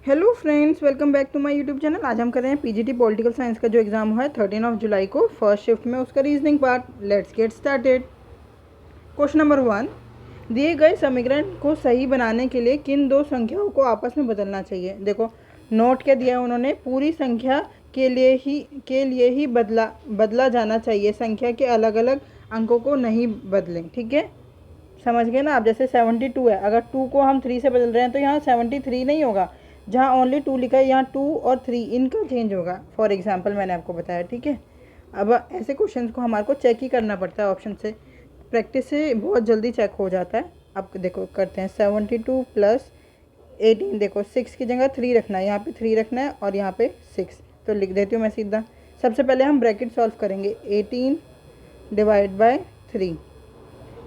Hello friends, welcome back to my YouTube channel. आज हम कर रहे हैं पीजीटी पॉलिटिकल साइंस का जो एग्ज़ाम हुआ है 13 जुलाई को फर्स्ट शिफ्ट में, उसका reasoning part. Let's get started. Question number 1, दिए गए समीकरण को सही बनाने के लिए किन दो संख्याओं को आपस में बदलना चाहिए। देखो नोट क्या दिया है उन्होंने, पूरी संख्या के लिए ही बदला जाना चाहिए, संख्या के अलग अलग अंकों को नहीं बदलें। ठीक है, समझ गए ना आप। जैसे 72 है, अगर 2 को हम 3 से बदल रहे हैं तो यहाँ 73 नहीं होगा, जहाँ ओनली 2 लिखा है यहाँ 2 और 3 इनका चेंज होगा। फॉर एग्जांपल मैंने आपको बताया। ठीक है, अब ऐसे क्वेश्चंस को हमारे को चेक ही करना पड़ता है ऑप्शन से, प्रैक्टिस से बहुत जल्दी चेक हो जाता है। अब देखो करते हैं 72 प्लस 18। देखो 6 की जगह 3 रखना है, यहाँ पे 3 रखना है और यहाँ पे 6, तो लिख देती हूँ मैं सीधा। सबसे पहले हम ब्रैकेट सॉल्व करेंगे, 18 डिवाइड बाय 3,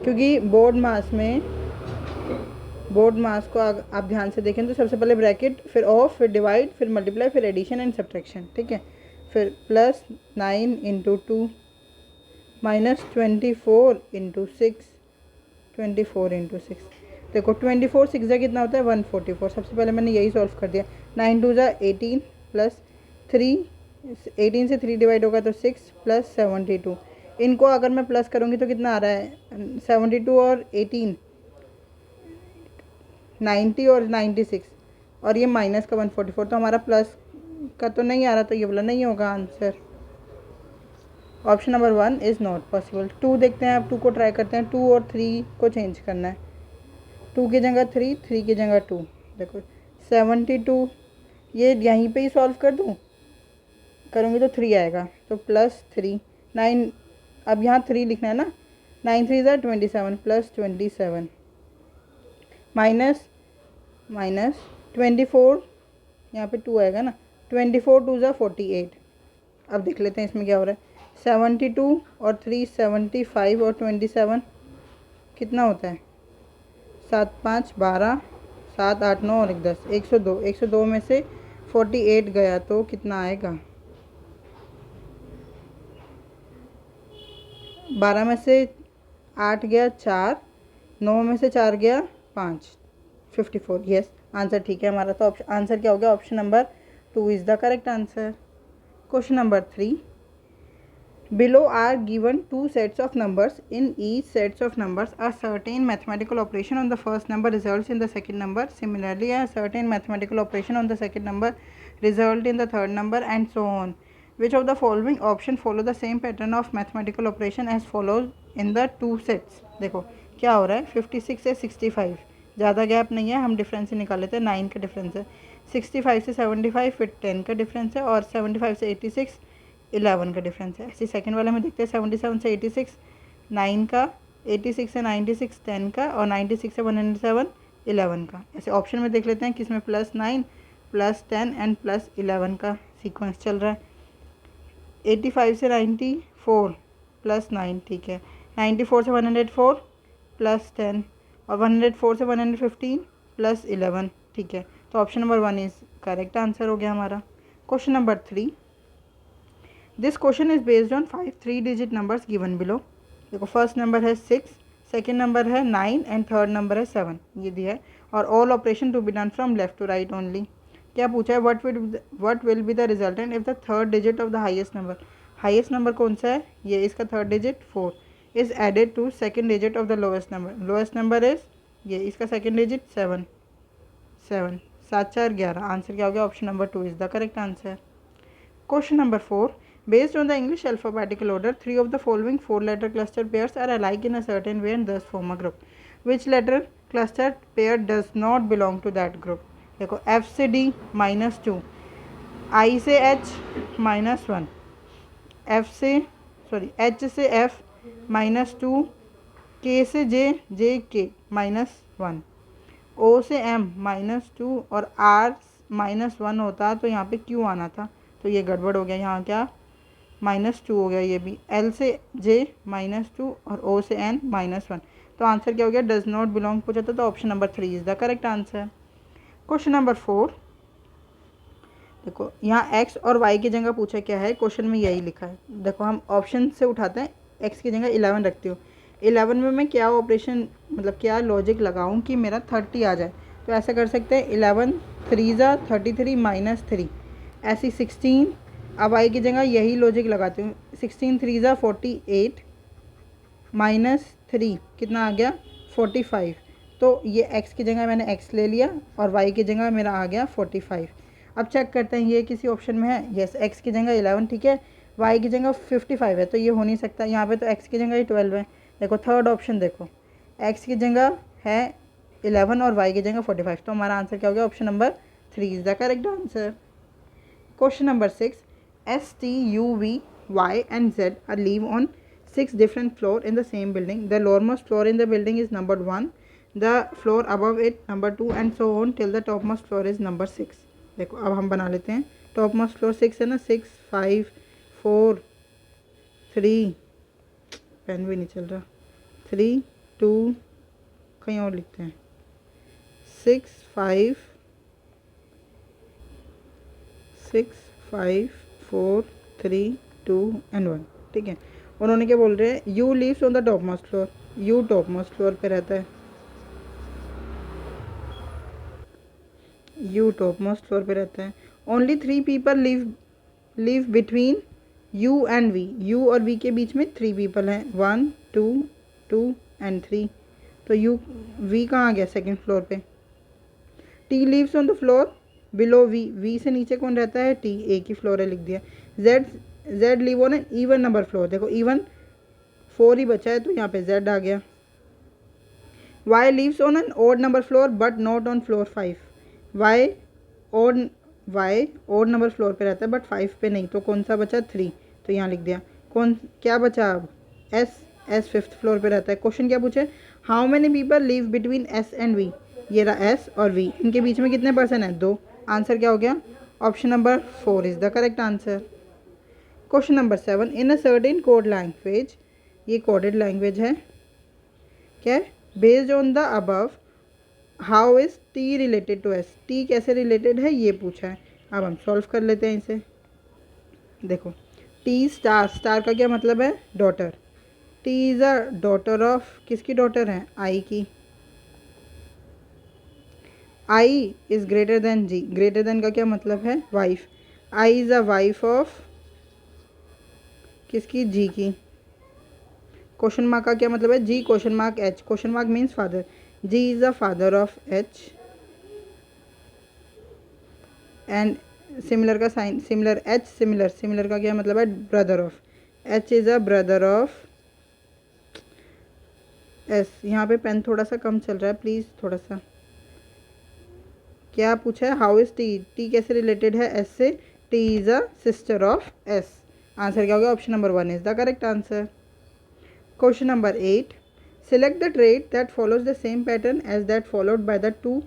क्योंकि बोर्ड मास को आप ध्यान से देखें तो सबसे पहले ब्रैकेट, फिर ऑफ, फिर डिवाइड, फिर मल्टीप्लाई, फिर एडिशन एंड सब्ट्रैक्शन। ठीक है, फिर plus 9 into 2 minus 24 into 6, 24 into 6। देखो 24 6 जा कितना होता है 144। सबसे पहले मैंने यही सॉल्व कर दिया। 9 2 जा 18 प्लस 3, 18 से 3 डिवाइड होगा तो 6 प्लस 72। इनको अगर मैं प्लस करूँगी तो कितना आ रहा है 72 और 18, 90 और 96, और ये माइनस का 144, तो हमारा प्लस का तो नहीं आ रहा, तो ये वाला नहीं होगा answer. Option number 1 is not possible. 2 देखते हैं, अब 2 को ट्राई करते हैं। 2 और 3 को चेंज करना है, 2 की जगह 3, 3 की जगह 2। देखो 72, ये यहीं पे ही सॉल्व कर दूँ, करूँगी तो 3 आएगा, तो प्लस 3 9, अब यहाँ 3 लिखना है ना, 9 3 ज़ा 27 प्लस 27 माइनस 24, यहाँ पे 2 आएगा ना, 24 2 ज़ा 48। अब देख लेते हैं इसमें क्या हो रहा है। 72 और 3 75 और 27 कितना होता है 7 5 12, 7 8 9 और 1 10, 102। 102 में से 48 गया तो कितना आएगा, 12 में से 8 गया 4, 9 में से 4 गया 5, 54। यस, आंसर ठीक है हमारा। तो आंसर क्या हो गया, option number 2 is the correct answer. Question number 3, below are given two sets of numbers. In each sets of numbers a certain mathematical operation on the first number results in the second number. Similarly a certain mathematical operation on the second number result in the third number, and so on. Which of the following option follow the same pattern of mathematical operation as follows in the two sets? देखो क्या हो रहा है, 56 से 65 ज़्यादा gap नहीं है, हम डिफरेंस ही निकाल लेते हैं। 9 का डिफरेंस है, 65 से 75 फिर 10 का डिफरेंस है, और 75 से 86 11 का डिफरेंस है। ऐसे सेकंड वाले में देखते हैं 77 से 86 9 का, 86 से 96 10 का, और 96 से 107 11 का। ऐसे ऑप्शन में देख लेते हैं किसमें प्लस 9 प्लस 10 एंड प्लस 11 का सीक्वेंस चल रहा है। 85 से 94 प्लस 9, ठीक है। 94 से 104 प्लस 10, और 104 से 115 प्लस 11, ठीक है। तो option number 1 is correct answer हो गया हमारा। Question number 3, this question is based on 5 3 digit numbers given below. देखो फर्स्ट नंबर है 6, सेकेंड नंबर है 9 एंड थर्ड नंबर है 7, ये दिया है। और all operation to be done from left to right only. क्या पूछा है, what will be the resultant if the third digit of the highest number. Highest number कौन सा है, ये इसका third digit 4 is added to second digit of the lowest number. Lowest number is ये, इसका सेकेंड डिजिट 7 7 7 4 11। आंसर क्या हो गया, option number 2 is the correct answer. Question number 4, based on the English alphabetical order, 3 of the following 4-letter cluster pairs are alike in a certain way and thus form a group. Which letter cluster pair does not belong to that group? देखो F से D -2, I से H -1, H से F -2, K से J K -1, O से M -2, और R -1 होता तो यहाँ पे Q आना था, तो ये गड़बड़ हो गया। यहाँ क्या -2 हो गया, ये भी। L से J -2 और O से N -1, तो आंसर क्या हो गया, डज नॉट बिलोंग पूछा था, तो option number 3 is the correct answer. Question number 4, देखो यहाँ x और y की जगह पूछा क्या है, क्वेश्चन में यही लिखा है। देखो हम ऑप्शन से उठाते हैं, x की जगह 11 रखती हूँ। 11 में मैं क्या ऑपरेशन, मतलब क्या लॉजिक लगाऊँ कि मेरा 30 आ जाए। तो ऐसा कर सकते हैं, 11 थ्री ज़ा 33 माइनस 3 ऐसी 16। अब आई की जगह यही लॉजिक लगाती हूँ, 16 3 ज़ा 48 माइनस 3 कितना आ गया 45। तो ये x की जगह मैंने x ले लिया और y की जगह मेरा आ गया 45। अब चेक करते हैं ये किसी ऑप्शन में है, यस x की जगह 11 ठीक है, y की जगह 55 है, तो ये हो नहीं सकता। यहाँ पे तो x की जगह ही 12 है। देखो थर्ड ऑप्शन देखो, x की जगह है 11 और y की जगह 45, तो हमारा आंसर क्या हो गया, option number 3 is the correct answer. Question number 6. S, T, U, V, Y and Z are live on 6 different floors in the same building. The lowermost floor in the building is number 1. The floor above it number 2 and so on till the topmost floor is number 6. देखो अब हम बना लेते हैं। Topmost floor 6 है ना, 6 5 4 3, pen भी नहीं चल रहा, 3 2, कहीं और लिखते हैं, 6 5 6 5 4 3 2 एंड 1 ठीक है। उन्होंने क्या बोल रहे हैं, U lives on the topmost floor, U topmost floor पे रहता है, यू टॉप मोस्ट फ्लोर पे रहता है। Only 3 people live between U and V, U और वी के बीच में 3 पीपल हैं, 1 2 2 एंड 3। तो यू वी कहाँ आ गया, सेकेंड फ्लोर पे। T lives on the floor below V, V से नीचे कौन रहता है, टी, एक ही फ्लोर है लिख दिया। Z live on an even number floor, देखो इवन 4 ही बचा है तो यहाँ पे जेड आ गया। Y lives on an odd number floor but not on floor 5, Y odd number floor पे रहता है बट 5 पे नहीं, तो कौन सा बचा, 3, तो यहाँ लिख दिया। कौन क्या बचा अब, एस फिफ्थ फ्लोर पे रहता है। क्वेश्चन क्या पूछे, how many people live between S and V, ये रहा एस और वी, इनके बीच में कितने पर्सन हैं, 2। आंसर क्या हो गया, option number 4 is the correct answer. Question number 7, in a certain code language, ये कोडेड लैंग्वेज है, क्या है, based on the above how is T related to S, T कैसे रिलेटेड है ये पूछा है। अब हम सॉल्व कर लेते हैं इसे। देखो टी स्टार, स्टार का क्या मतलब है, daughter, T is a daughter of, किसकी डॉटर है, आई की। I is greater than G, greater than का क्या मतलब है, wife, I is a wife of किसकी, जी की। क्वेश्चन मार्क का क्या मतलब है, G question mark H, question mark means father, G is the father of H. And similar का sign, similar H, similar, similar का क्या मतलब है, brother of, H is a brother of S. यहाँ पे पेन थोड़ा सा कम चल रहा है, प्लीज़ थोड़ा सा। क्या पूछा है, हाउ इज़ टी, टी कैसे रिलेटेड है एस से, T is a sister of S. Answer क्या होगा, option number 1 is the correct answer. Question number 8, select the trade that follows the same pattern as that followed by the 2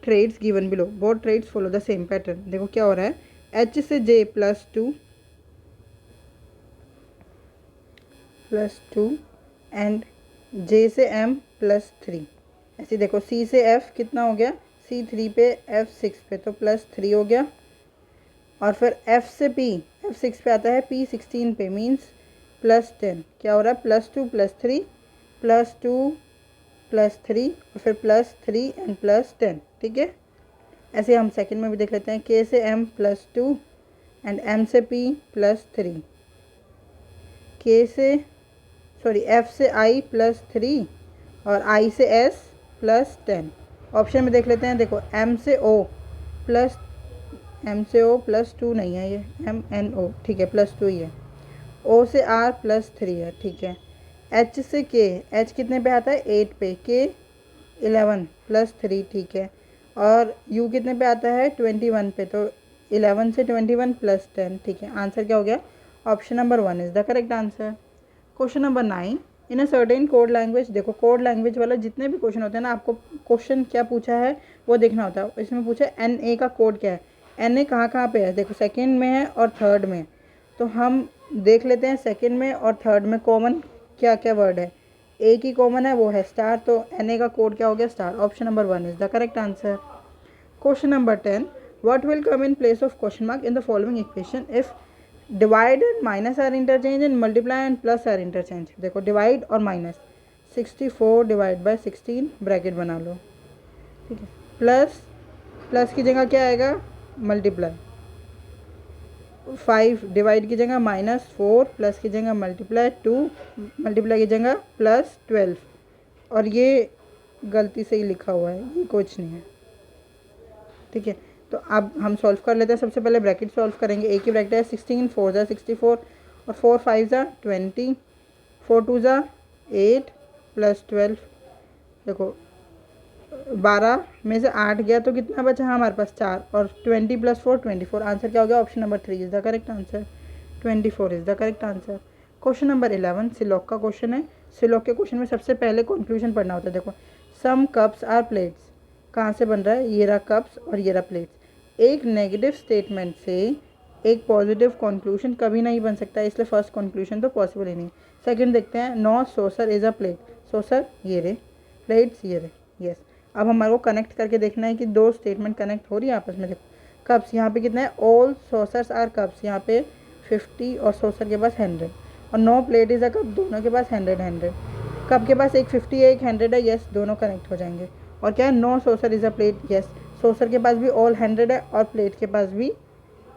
trades given below, both trades follow the same pattern. देखो क्या हो रहा है, H से जे +2 and जे से M +3। ऐसे देखो सी से एफ कितना हो गया, सी 3 पे, एफ 6 पे, तो +3 हो गया। और फिर एफ से पी, एफ 6 पे आता है, पी 16 पे, मीन्स +10। क्या हो रहा है, +2 +3 +2 +3 और फिर +3 एंड +10 ठीक है। ऐसे हम सेकंड में भी देख लेते हैं, के से एम +2 एंड एम से पी +3, के से एफ से आई +3 और आई से एस +10। ऑप्शन में देख लेते हैं, देखो एम से ओ +2 नहीं है, ये एम एन ओ ठीक है, +2 ही है। ओ से आर +3 है ठीक है। एच से के, एच कितने पे आता है, 8 पे, के 11 +3 ठीक है। और यू कितने पे आता है, 21 पे, तो 11 से 21 +10 ठीक है। आंसर क्या हो गया, option number 1 is the correct answer. Question number 9, in a certain code language, देखो कोड लैंग्वेज वाला जितने भी क्वेश्चन होते हैं ना, आपको क्वेश्चन क्या पूछा है वो देखना होता है। इसमें पूछा है एन ए का कोड क्या है, एन ए कहाँ पे है, देखो सेकेंड में है और थर्ड में, तो हम देख लेते हैं सेकेंड में और थर्ड में कॉमन क्या क्या वर्ड है। ए की कॉमन है वो है स्टार, तो एन ए का कोड क्या हो गया, star. Option number 1 is the correct answer. Question number 10, what will come in place of question mark in the following equation if divide and minus are interchange and multiply and plus are interchange. देखो divide और minus, 64 divide by 16 bracket बना लो ठीक है, plus plus की जगह क्या आएगा मल्टीप्लाई, 5 डिवाइड की जगह -4, प्लस की जगह मल्टीप्लाई 2, मल्टीप्लाई की जगह +12, और ये गलती से ही लिखा हुआ है, ये कुछ नहीं है। ठीक है, तो अब हम सॉल्व कर लेते हैं। सबसे पहले ब्रैकेट सॉल्व करेंगे। एक ही ब्रैकेट है 16, 4 ज़ा 64 और 4 5 ज़ा 20, 4 2 ज़ा 8 +12। देखो 12 में से 8 गया तो कितना बचा हमारे पास 4, और 20 + 4 24। आंसर क्या हो गया? Option number 3 is the correct answer. 24 is the correct answer. Question number 11 सिलॉक का क्वेश्चन है। सिलॉक के क्वेश्चन में सबसे पहले कंक्लूजन पढ़ना होता है। देखो सम कप्स आर प्लेट्स, कहाँ से बन रहा है? ये रहा कप्स और ये रहा प्लेट्स। एक नेगेटिव स्टेटमेंट से एक पॉजिटिव कंक्लूजन कभी नहीं बन सकता, इसलिए फर्स्ट कंक्लूजन तो पॉसिबल ही नहीं। सेकंड देखते हैं, no saucer is a plate. सोसर ये रे, प्लेट्स ये रे, यस। अब हमारे को कनेक्ट करके देखना है कि दो स्टेटमेंट कनेक्ट हो रही है आपस में। देखो कप्स यहाँ पे कितना है? ऑल सोसर्स आर कप्स, यहाँ पे 50 और सोसर के पास 100, और no plate is a cup, दोनों के पास 100। कप के पास एक 50 है एक 100 है, यस दोनों कनेक्ट हो जाएंगे। और क्या है? No saucer is a plate, yes saucer के पास भी ऑल 100 है और प्लेट के पास भी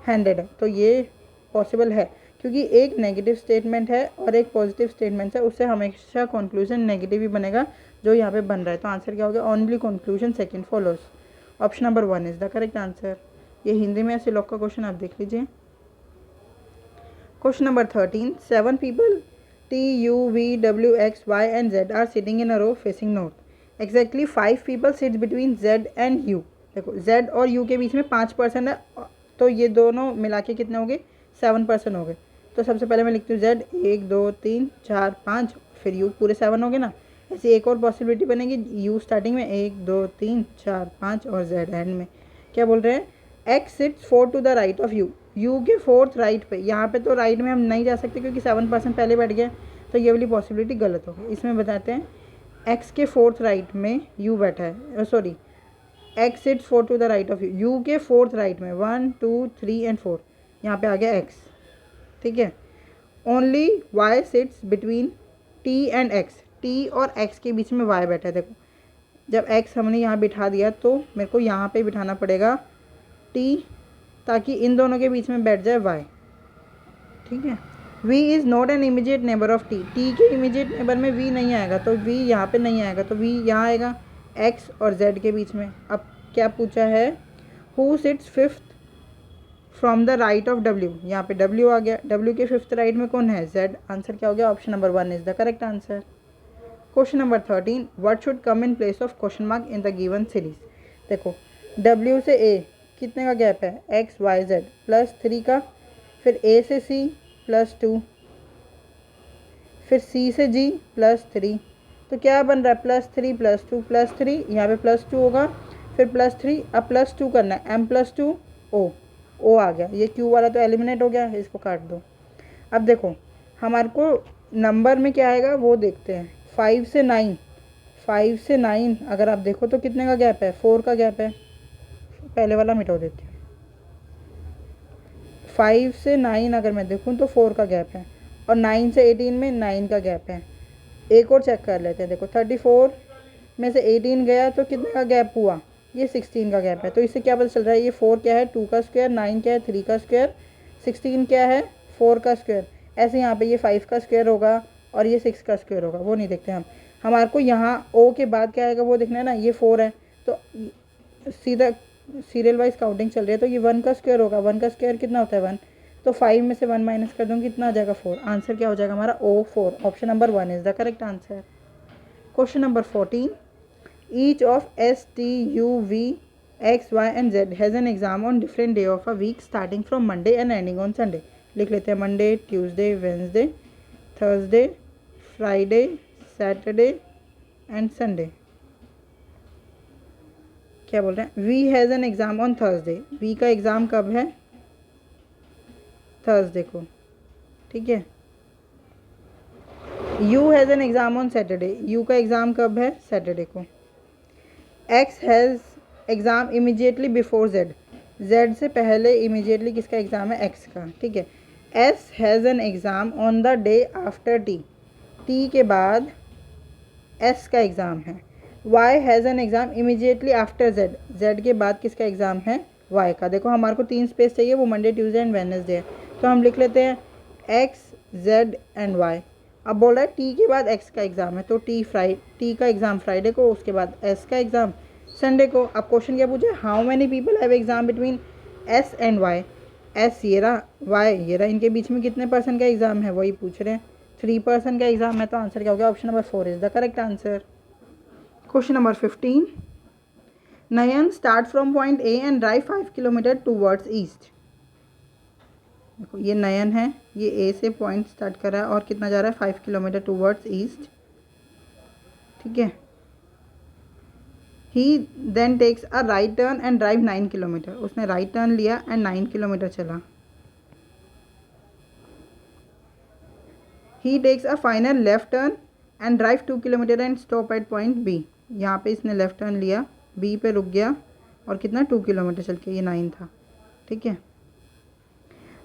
100 है, तो ये पॉसिबल है। क्योंकि एक नेगेटिव स्टेटमेंट है और एक पॉजिटिव स्टेटमेंट है, उससे हमेशा कंक्लूजन नेगेटिव ही बनेगा जो यहाँ पे बन रहा है। तो आंसर क्या हो गया? Only conclusion second follows. Option number 1 is the correct answer. ये हिंदी में सिलॉक का क्वेश्चन आप देख लीजिए। Question number 13, 7 people T, U, V, W, X, Y and Z are sitting in a row facing north. Exactly 5 people sit between Z and U. देखो Z और U के बीच में 5 पर्सन है, तो ये दोनों मिला के कितने हो गए? 7 पर्सन हो गए। तो सबसे पहले मैं लिखती हूँ Z, 1 2 3 4 5, फिर U पूरे 7 हो गए ना। ऐसी एक और पॉसिबिलिटी बनेगी, U स्टार्टिंग में 1 2 3 4 5 और Z एंड में। क्या बोल रहे हैं? X sits 4 to the right of U, U के 4th राइट पे। यहाँ पे तो राइट में हम नहीं जा सकते क्योंकि 7% पहले बैठ गए, तो ये वाली पॉसिबिलिटी गलत होगी। इसमें बताते हैं X के 4th राइट में U बैठा है, sorry X sits 4 to the right of U, U के 4th राइट में 1 2 3 एंड 4, यहाँ पे आ गया X। ठीक है, only Y sits between T and X, T और X के बीच में Y बैठा है। देखो जब X हमने यहाँ बिठा दिया तो मेरे को यहाँ पे बिठाना पड़ेगा T, ताकि इन दोनों के बीच में बैठ जाए Y। ठीक है, V is not an immediate neighbour of T, T के इमीडिएट नेबर में V नहीं आएगा, तो V यहाँ पे नहीं आएगा, तो V यहाँ आएगा X और Z के बीच में। अब क्या पूछा है? Who sits 5th from the right of W, यहाँ पे W आ गया, W के 5th राइट में कौन है? Z। आंसर क्या हो गया? Option number 1 is the correct answer. Question number 13, what should come in place of question mark in the given series. देखो W से A कितने का गैप है? X Y Z +3 का, फिर A से C +2, फिर C से G +3, तो क्या बन रहा है? +3 +2 +3, यहाँ पे +2 होगा, फिर +3, अब +2 करना है, M +2 O आ गया, ये Q वाला तो एलिमिनेट हो गया, इसको काट दो। अब देखो हमारे को नंबर में क्या आएगा वो देखते हैं। 5 से 9, 5 से 9 अगर आप देखो तो कितने का गैप है? 4 का गैप है। पहले वाला मिटा देती हूँ। 5 से 9 अगर मैं देखूँ तो 4 का गैप है, और 9 से 18 में 9 का गैप है। एक और चेक कर लेते हैं। देखो 34 में से 18 गया तो कितने का गैप हुआ? ये 16 का गैप है। तो इससे क्या पता चल रहा है? ये 4 क्या है? 2 का स्क्वायर, 9 क्या है? 3 का स्क्वायर, 16 क्या है? 4 का स्क्वायर। ऐसे यहाँ पे ये 5 का स्क्वायर होगा और ये 6 का स्क्वायर होगा, वो नहीं देखते हम। हमारे को यहाँ O के बाद क्या आएगा वो देखना है ना। ये 4 है तो सीधा सीरियल वाइज काउंटिंग चल रही है, तो ये 1 का स्क्वायर होगा। 1 का स्क्वायर कितना होता है? 1। तो 5 में से 1 माइनस कर दूँगी, कितना आ जाएगा? 4। आंसर क्या हो जाएगा हमारा? O4। Option number 1 is the correct answer. Question number 14, each of S T U V X Y and Z has an exam on different day of a week starting from Monday and ending on Sunday. लिख लेते हैं Monday, Tuesday, Wednesday, Thursday, Friday, Saturday and Sunday. क्या बोल रहे हैं? V has an exam on Thursday, V का exam कब है? थर्सडे को। ठीक है, you has an exam on Saturday, you का एग्ज़ाम कब है? सैटरडे को। X has exam immediately before Z, Z से पहले इमीडिएटली किसका एग्ज़ाम है? एक्स का। ठीक है, S has an exam on the day after T, T के बाद एस का एग्ज़ाम है। Y has an exam immediately after Z, Z के बाद किसका एग्ज़ाम है, वाई का। देखो हमारे को 3 स्पेस चाहिए, वो मंडे ट्यूसडे एंड वेडनेसडे है, तो हम लिख लेते हैं एक्स जेड एंड वाई। अब बोल रहा है टी के बाद एक्स का एग्ज़ाम है, तो टी का एग्ज़ाम फ्राइडे को, उसके बाद एस का एग्ज़ाम संडे को। अब क्वेश्चन क्या पूछे, how many people have exam between S and Y. S ये रहा, वाई ये रहा, इनके बीच में कितने पर्सन का एग्ज़ाम है वही पूछ रहे हैं, 3 पर्सन का एग्ज़ाम है। तो आंसर क्या हो गया, option number 4 is the correct answer. Question number 15, Nayan start from point A and drive 5 kilometre towards east. देखो ये नयन है, ये ए से पॉइंट स्टार्ट कर रहा है और कितना जा रहा है 5 किलोमीटर टूवर्ड्स ईस्ट, ठीक है। He then takes a right turn and drive 9 kilometre, उसने राइट टर्न लिया एंड 9 किलोमीटर चला। He takes a final left turn and drive 2 kilometre and stop at point B. यहाँ पे इसने लेफ्ट टर्न लिया, B पे रुक गया और कितना 2 किलोमीटर चल के, ये 9 था, ठीक है।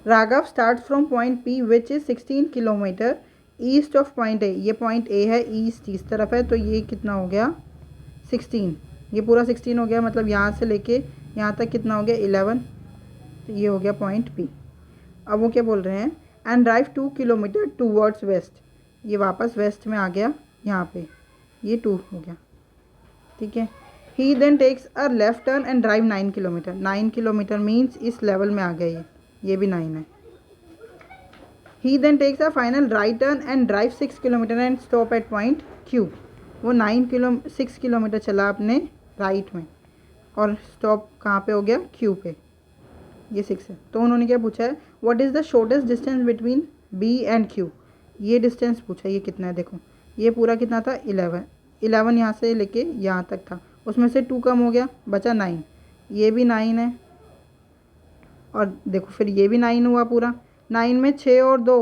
Raghav start from point P which is 16 kilometre east of point A. ये पॉइंट ए है, ईस्ट इस तरफ है, तो ये कितना हो गया 16, ये पूरा 16 हो गया, मतलब यहाँ से लेके यहाँ तक कितना हो गया 11, तो ये हो गया पॉइंट पी। अब वो क्या बोल रहे हैं, and drive 2 kilometre towards west, ये वापस वेस्ट में आ गया, यहाँ पे ये 2 हो गया, ठीक है। He then takes a left turn and drive 9 kilometre, 9 kilometre means इस लेवल में आ गया, ये भी 9 है। He then takes a final right turn and drive 6 kilometre and stop at point Q. वो 6 किलोमीटर चला अपने राइट में और स्टॉप कहाँ पे हो गया, क्यू पे, ये 6 है। तो उन्होंने क्या पूछा है, what is the shortest distance between B and Q. ये डिस्टेंस पूछा है, ये कितना है, देखो ये पूरा कितना था 11 यहाँ से लेके यहाँ तक था, उसमें से 2 कम हो गया, बचा 9, ये भी 9 है और देखो फिर ये भी 9 हुआ पूरा, 9 में 6 और 2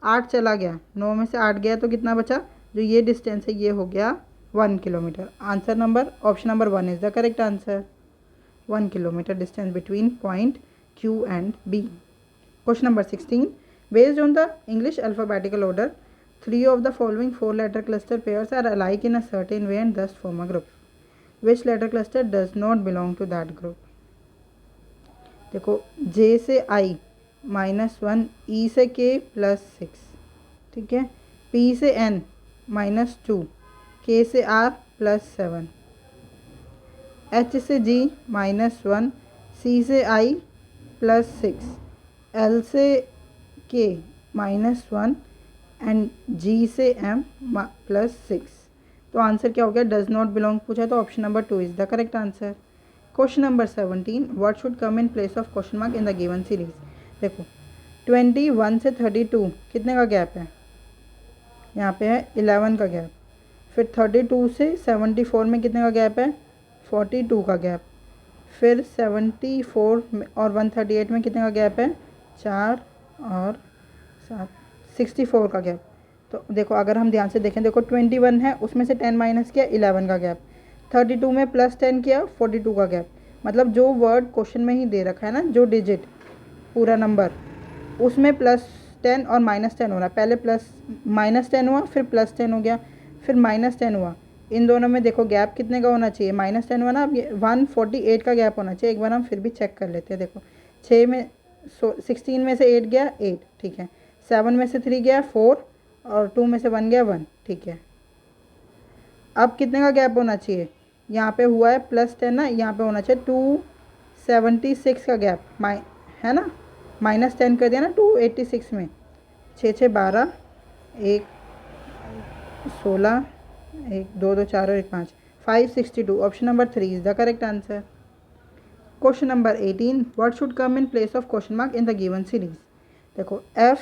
8 चला गया, 9 में से 8 गया तो कितना बचा, जो ये डिस्टेंस है ये हो गया 1 kilometre. Answer number option number 1 is the correct answer, 1 kilometre distance between point Q and B. Question number 16. Based on the English alphabetical order, 3 of the following 4-letter cluster pairs are alike in a certain way and thus form a group. Which letter cluster does not belong to that group? देखो J से I -1, E से K +6, ठीक है, P से N -2, K से R +7, H से G -1, C से I +6, L से K -1 एंड G से M +6। तो आंसर क्या हो गया, डज नॉट बिलोंग पूछा है, तो option number 2 is the correct answer. Question number 17, what should come in place of question mark in the given series. देखो 21 से 32 कितने का गैप है, यहाँ पे है 11 का गैप, फिर 32 से 74 में कितने का गैप है, 42 का गैप, फिर 74 और 138 में कितने का गैप है, 4 और 7, 64 का गैप। तो देखो अगर हम ध्यान से देखें, देखो 21 है, उसमें से 10 माइनस किया 11 का गैप, 32 में +10 किया 42 का गैप। मतलब जो वर्ड क्वेश्चन में ही दे रखा है ना, जो डिजिट पूरा नंबर, उसमें +10 और -10 हो रहा है, पहले -10 हुआ, फिर +10 हो गया, फिर -10 हुआ, इन दोनों में देखो गैप कितने का होना चाहिए, -10 हुआ ना, अब ये 148 का गैप होना चाहिए। एक बार हम फिर भी चेक कर लेते हैं, देखो 16 में से 8 गया 8, ठीक है, 7 में से 3 गया 4 और 2 में से 1 गया 1, ठीक है। अब कितने का गैप होना चाहिए, यहाँ पे हुआ है +10 ना, यहाँ पे होना चाहिए 276 का गैप, है ना, -10 कर दिया ना 286 में, 6 6 12, 1 16, 1 2 2 4 और 1 5, 562, option number 3 is the correct answer. Question number 18, what should come in place of question mark in the given series. देखो F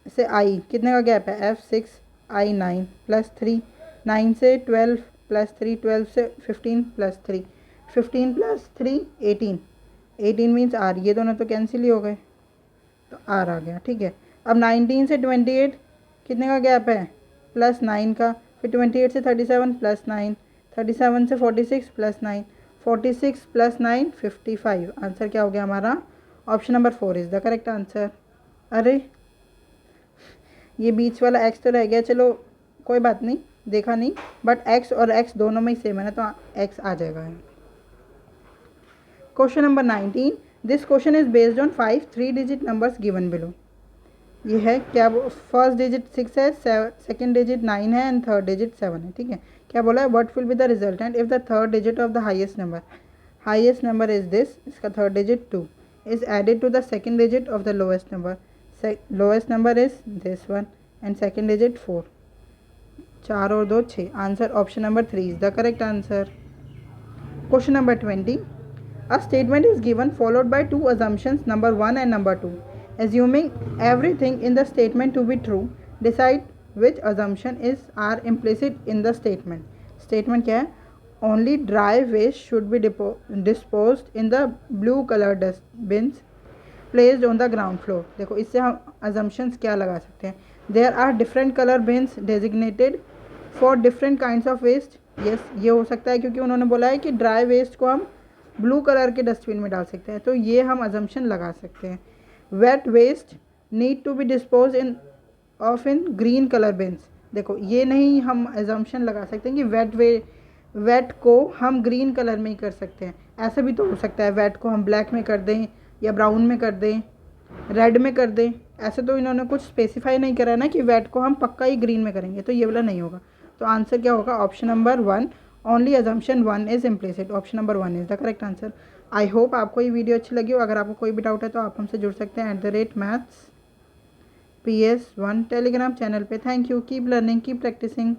से I कितने का गैप है, F6 I 9 +3, 9 से 12 +3, 12 से 15 +3, 15 +3 18, 18 मीन्स R, ये दोनों तो कैंसिल ही हो गए, तो R आ गया, ठीक है। अब 19 से 28 कितने का गैप है, +9 का, फिर 28 से 37 +9, 37 से 46 +9, 46 +9 55। आंसर क्या हो गया हमारा, option number 4 is the correct answer. अरे ये बीच वाला एक्स तो रह गया, चलो कोई बात नहीं, देखा नहीं, बट एक्स और एक्स दोनों में ही सेम है ना, तो एक्स आ जाएगा। Question number 19, this question is based on 5 3 digit numbers given below. ये है क्या, फर्स्ट डिजिट 6 है, सेकेंड डिजिट 9 है एंड थर्ड डिजिट 7 है। ठीक है, क्या बोला है, what will be the resultant if the third digit of the highest number is this, इसका third digit 2 is added to the second digit of the lowest number is this one and second digit 4, 4 और 2 6। Answer option number 3 is the correct answer. Question number 20, a statement is given followed by two assumptions, number 1 and number 2. Assuming everything in the statement to be true, decide which assumption are implicit in the statement. Statement क्या है, only dry waste should be disposed in the blue color dustbins placed on the ground floor. देखो इससे हम assumptions क्या लगा सकते हैं, there are different color bins designated for different kinds of waste. yes, ये हो सकता है क्योंकि उन्होंने बोला है कि ड्राई वेस्ट को हम ब्लू कलर के डस्टबिन में डाल सकते हैं, तो ये हम अजम्पशन लगा सकते हैं। Wet waste need to be dispose in green colour bins. देखो ये नहीं हम अजम्पशन लगा सकते हैं कि वेट को हम ग्रीन कलर में ही कर सकते हैं, ऐसा भी तो हो सकता है वेट को हम ब्लैक में कर दें या ब्राउन में कर दें, रेड में कर दें। ऐसे तो इन्होंने कुछ स्पेसिफाई नहीं करा ना कि वेट को हम पक्का ही ग्रीन में करेंगे, तो ये वाला नहीं होगा। तो आंसर क्या होगा, option number 1, only assumption 1 is implicit. Option number 1 is the correct answer. I hope आपको ये वीडियो अच्छी लगी हो। अगर आपको कोई भी डाउट है तो आप हमसे जुड़ सकते हैं @maths PS1 टेलीग्राम चैनल पे। Thank you, keep learning, keep practising.